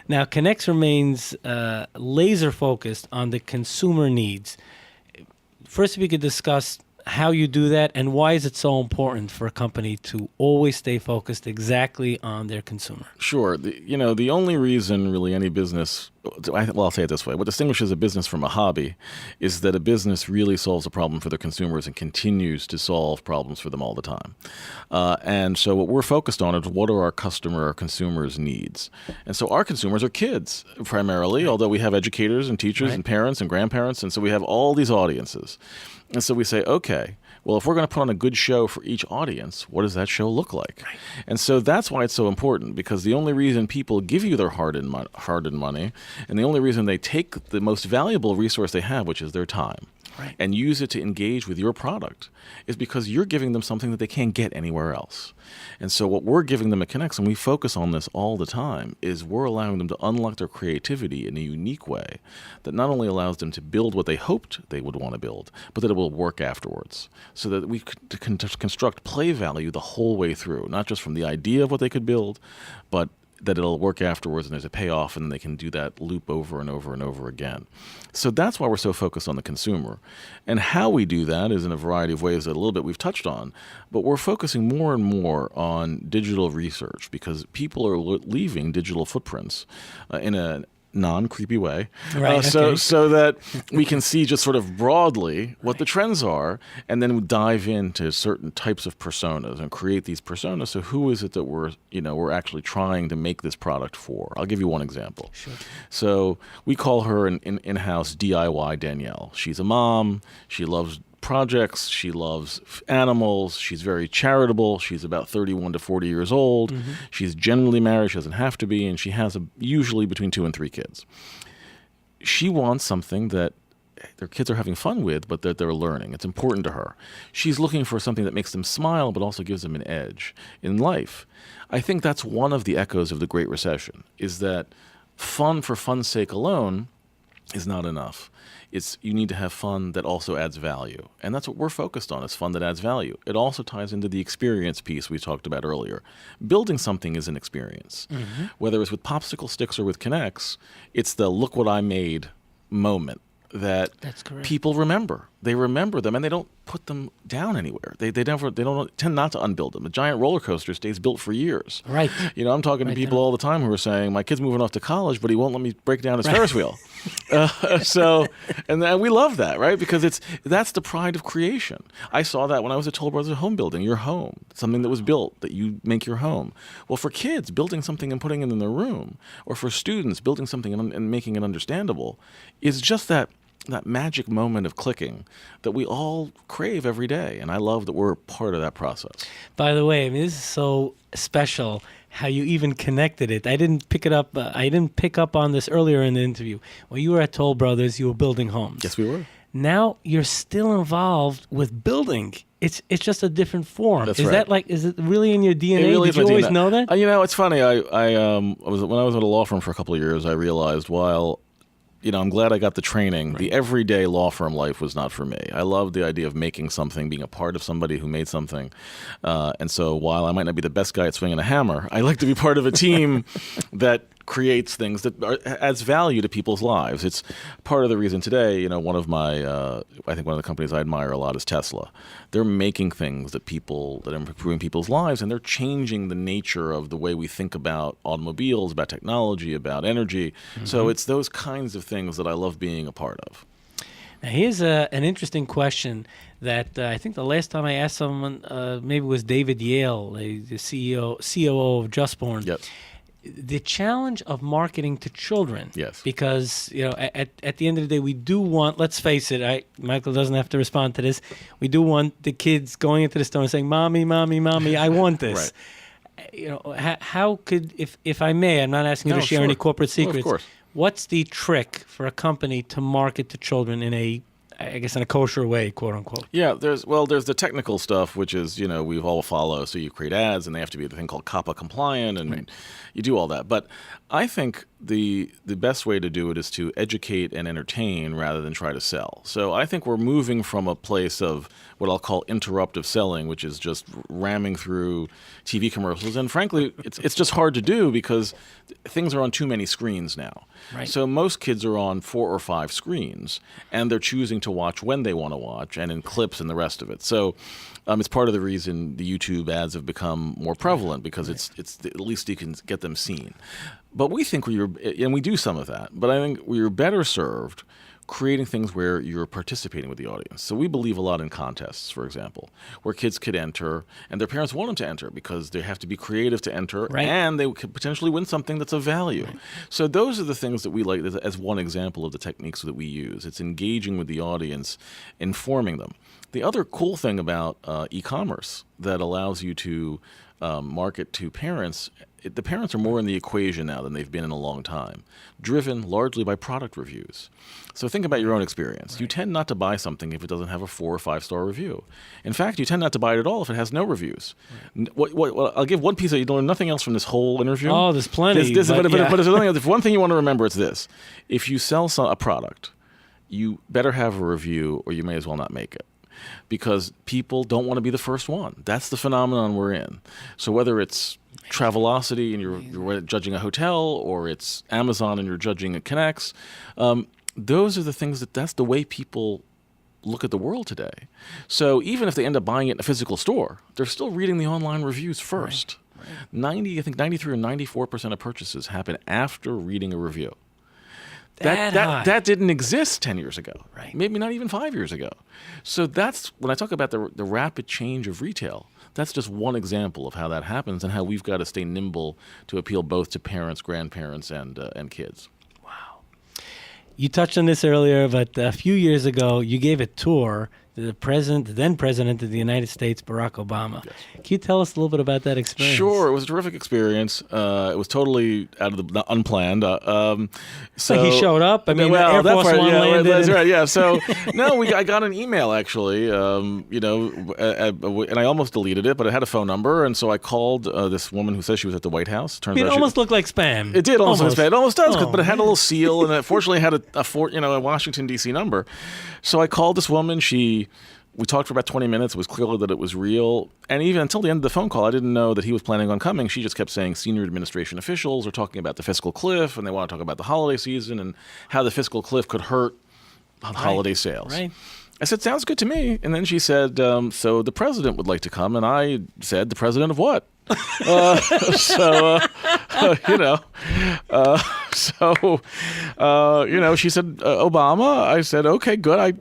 Now, Connects remains laser focused on the consumer needs. First, if we could discuss how you do that and why is it so important for a company to always stay focused exactly on their consumer? Sure. The only reason really any business, I'll say it this way, what distinguishes a business from a hobby is that a business really solves a problem for their consumers and continues to solve problems for them all the time. And so what we're focused on is what are our consumers' needs. And so our consumers are kids primarily, although we have educators and teachers and parents and grandparents. And so we have all these audiences. And so we say, okay, well, if we're going to put on a good show for each audience, what does that show look like? Right. And so that's why it's so important, because the only reason people give you their hard-earned money, and the only reason they take the most valuable resource they have, which is their time, and use it to engage with your product, is because you're giving them something that they can't get anywhere else. And so what we're giving them at Connects, and we focus on this all the time, is we're allowing them to unlock their creativity in a unique way that not only allows them to build what they hoped they would want to build, but that it will work afterwards. So that we can construct play value the whole way through, not just from the idea of what they could build, but that it'll work afterwards and there's a payoff and they can do that loop over and over and over again. So that's why we're so focused on the consumer. And how we do that is in a variety of ways that a little bit we've touched on, but we're focusing more and more on digital research because people are leaving digital footprints in a non-creepy way, so that we can see just sort of broadly what the trends are, and then we dive into certain types of personas and create these personas. So who is it that we're actually trying to make this product for? I'll give you one example. Sure. So we call her an in-house DIY Danielle. She's a mom. She loves projects. She loves animals. She's very charitable. She's about 31 to 40 years old. Mm-hmm. She's generally married. She doesn't have to be, and she has usually between 2 and 3 kids. She wants something that their kids are having fun with, but that they're learning. It's important to her. She's looking for something that makes them smile, but also gives them an edge in life. I think that's one of the echoes of the Great Recession, is that fun for fun's sake alone is not enough. You need to have fun that also adds value. And that's what we're focused on, is fun that adds value. It also ties into the experience piece we talked about earlier. Building something is an experience. Mm-hmm. Whether it's with popsicle sticks or with Connects, it's the look what I made moment that people remember. They remember them and they don't put them down anywhere. They don't tend not to unbuild them. A giant roller coaster stays built for years. Right. I'm talking to people all the time who are saying, my kid's moving off to college, but he won't let me break down his Ferris wheel. And we love that, right? Because that's the pride of creation. I saw that when I was at Toll Brothers Home Building, your home, something that was built that you make your home. Well, for kids, building something and putting it in their room, or for students, building something and making it understandable, is just that magic moment of clicking that we all crave every day. And I love that we're part of that process. By the way, this is so special how you even connected it. I didn't pick it up. I didn't pick up on this earlier in the interview. When you were at Toll Brothers, you were building homes. Yes, we were. Now you're still involved with building. It's just a different form. That's right. Is it really in your DNA? Really, did you always know that? It's funny. When I was at a law firm for a couple of years, I realized I'm glad I got the training. Right. The everyday law firm life was not for me. I love the idea of making something, being a part of somebody who made something. And so while I might not be the best guy at swinging a hammer, I like to be part of a team that creates things that adds value to people's lives. It's part of the reason today, one of the companies I admire a lot is Tesla. They're making things that are improving people's lives, and they're changing the nature of the way we think about automobiles, about technology, about energy. Mm-hmm. So it's those kinds of things that I love being a part of. Now, here's an interesting question that I think the last time I asked someone, maybe it was David Yale, the COO of JustBorn. Yep. The challenge of marketing to children. Yes. Because, at the end of the day, we do want, let's face it, Michael doesn't have to respond to this. We do want the kids going into the store and saying, Mommy, Mommy, Mommy, I want this. Right. How could, if I may, I'm not asking you to share any corporate secrets. Of course. What's the trick for a company to market to children in a I guess in a kosher way, quote unquote. Yeah, there's the technical stuff, which is, we all follow. So you create ads, and they have to be the thing called COPPA compliant, and you do all that. But I think the best way to do it is to educate and entertain rather than try to sell. So I think we're moving from a place of what I'll call interruptive selling, which is just ramming through TV commercials. And frankly, it's just hard to do because things are on too many screens now. Right. So most kids are on 4 or 5 screens, and they're choosing to watch when they want to watch and in clips and the rest of it. So it's part of the reason the YouTube ads have become more prevalent, because it's at least you can get them seen. But we think and we do some of that, but I think we're better served creating things where you're participating with the audience. So we believe a lot in contests, for example, where kids could enter and their parents want them to enter because they have to be creative to enter, and they could potentially win something that's of value. Right. So those are the things that we like as one example of the techniques that we use. It's engaging with the audience, informing them. The other cool thing about e-commerce that allows you to market to parents, the parents are more in the equation now than they've been in a long time, driven largely by product reviews. So think about your own experience. Right. You tend not to buy something if it doesn't have a 4 or 5 star review. In fact, you tend not to buy it at all if it has no reviews. Right. I'll give one piece of, you learn nothing else from this whole interview. Oh, there's plenty. But there's something else. If one thing you want to remember, it's this. If you sell a product, you better have a review, or you may as well not make it. Because people don't want to be the first one. That's the phenomenon we're in. So whether it's Travelocity and you're judging a hotel, or it's Amazon and you're judging a Connects, those are the things that's the way people look at the world today. So even if they end up buying it in a physical store, they're still reading the online reviews first. Right. 93 or 94% of purchases happen after reading a review. That didn't exist 10 years ago, right? Maybe not even 5 years ago. So that's when I talk about the rapid change of retail. That's just one example of how that happens and how we've got to stay nimble to appeal both to parents, grandparents, and kids. Wow. You touched on this earlier, but a few years ago, you gave a tour to the then president of the United States, Barack Obama. Yes. Can you tell us a little bit about that experience? Sure. It was a terrific experience. It was totally unplanned. So he showed up. I mean, Air Force One landed. That's right. Yeah. So I got an email actually. And I almost deleted it, but it had a phone number, and so I called this woman who says she was at the White House. Turns out it almost looked like spam. It did almost look like spam. It almost does, but it had a little seal, and it fortunately had a Washington D.C. number. So I called this woman. We talked for about 20 minutes. It was clear that it was real. And even until the end of the phone call, I didn't know that he was planning on coming. She just kept saying senior administration officials are talking about the fiscal cliff, and they want to talk about the holiday season and how the fiscal cliff could hurt holiday sales. Right. I said, sounds good to me. And then she said, so the president would like to come. And I said, the president of what? She said, Obama. I said, okay, good.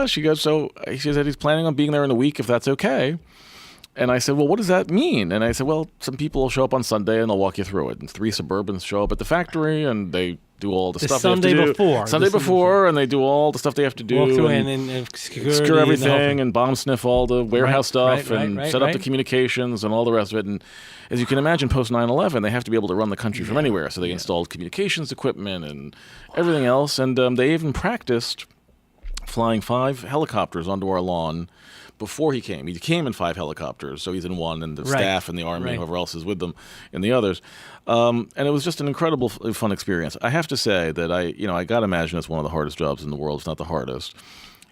She goes, she said he's planning on being there in a week if that's okay. And I said, well, what does that mean? And I said, well, some people will show up on Sunday and they'll walk you through it. And 3 Suburbans show up at the factory and they do all the stuff Sunday they have to before. do. Sunday before, and they do all the stuff they have to do. Walk through and secure everything and bomb sniff all the warehouse stuff and set up the right. communications and all the rest of it. And as you can imagine, post 9/11, they have to be able to run the country from anywhere. So they installed communications equipment and everything else. And they even practiced flying 5 helicopters onto our lawn before he came. He came in 5 helicopters, so he's in one, and the staff and the Army and whoever else is with them in the others. And it was just an incredible, fun experience. I have to say that I got to imagine it's one of the hardest jobs in the world, if not the hardest.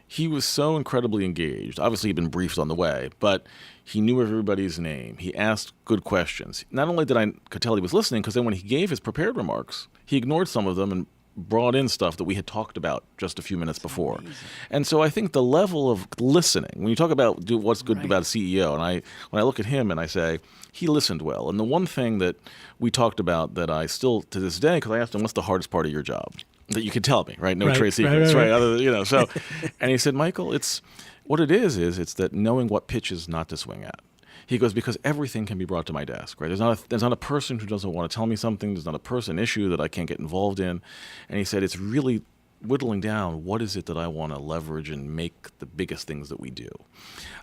He was so incredibly engaged. Obviously, he'd been briefed on the way, but he knew everybody's name. He asked good questions. Not only could tell he was listening, because then when he gave his prepared remarks, he ignored some of them and brought in stuff that we had talked about just a few minutes before. Amazing. And so I think the level of listening, when you talk about what's good about a CEO, and when I look at him and I say, he listened well. And the one thing that we talked about that I still, to this day, because I asked him, what's the hardest part of your job? That you could tell me, right? No trade secrets, right? Other than, so, and he said, Michael, it's that knowing what pitches not to swing at. He goes, because everything can be brought to my desk, right? There's not a person who doesn't want to tell me something. There's not an issue that I can't get involved in. And he said, it's really whittling down what is it that I want to leverage and make the biggest things that we do.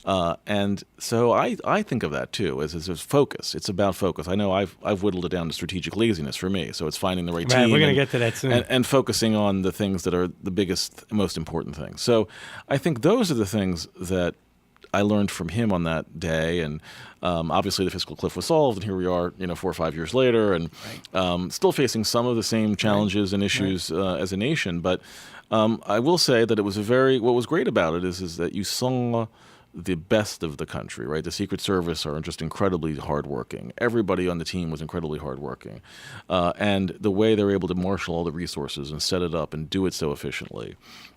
And so I think of that too as focus. It's about focus. I know I've whittled it down to strategic laziness for me. So it's finding the right team. We're going to get to that soon. And focusing on the things that are the biggest, most important things. So I think those are the things that I learned from him on that day, and obviously the fiscal cliff was solved, and here we are, 4 or 5 years later, and still facing some of the same challenges and issues as a nation. But I will say that it was what was great about it is that you saw the best of the country, right? The Secret Service are just incredibly hardworking. Everybody on the team was incredibly hardworking. And the way they were able to marshal all the resources and set it up and do it so efficiently,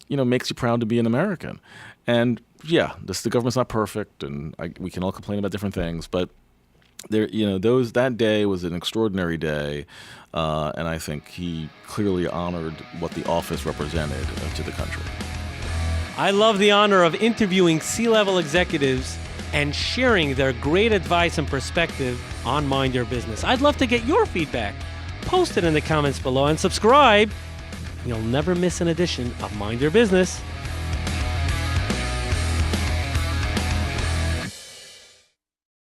makes you proud to be an American. And yeah, the government's not perfect, and we can all complain about different things, but that day was an extraordinary day, and I think he clearly honored what the office represented to the country. I love the honor of interviewing C-level executives and sharing their great advice and perspective on Mind Your Business. I'd love to get your feedback. Post it in the comments below and subscribe. You'll never miss an edition of Mind Your Business.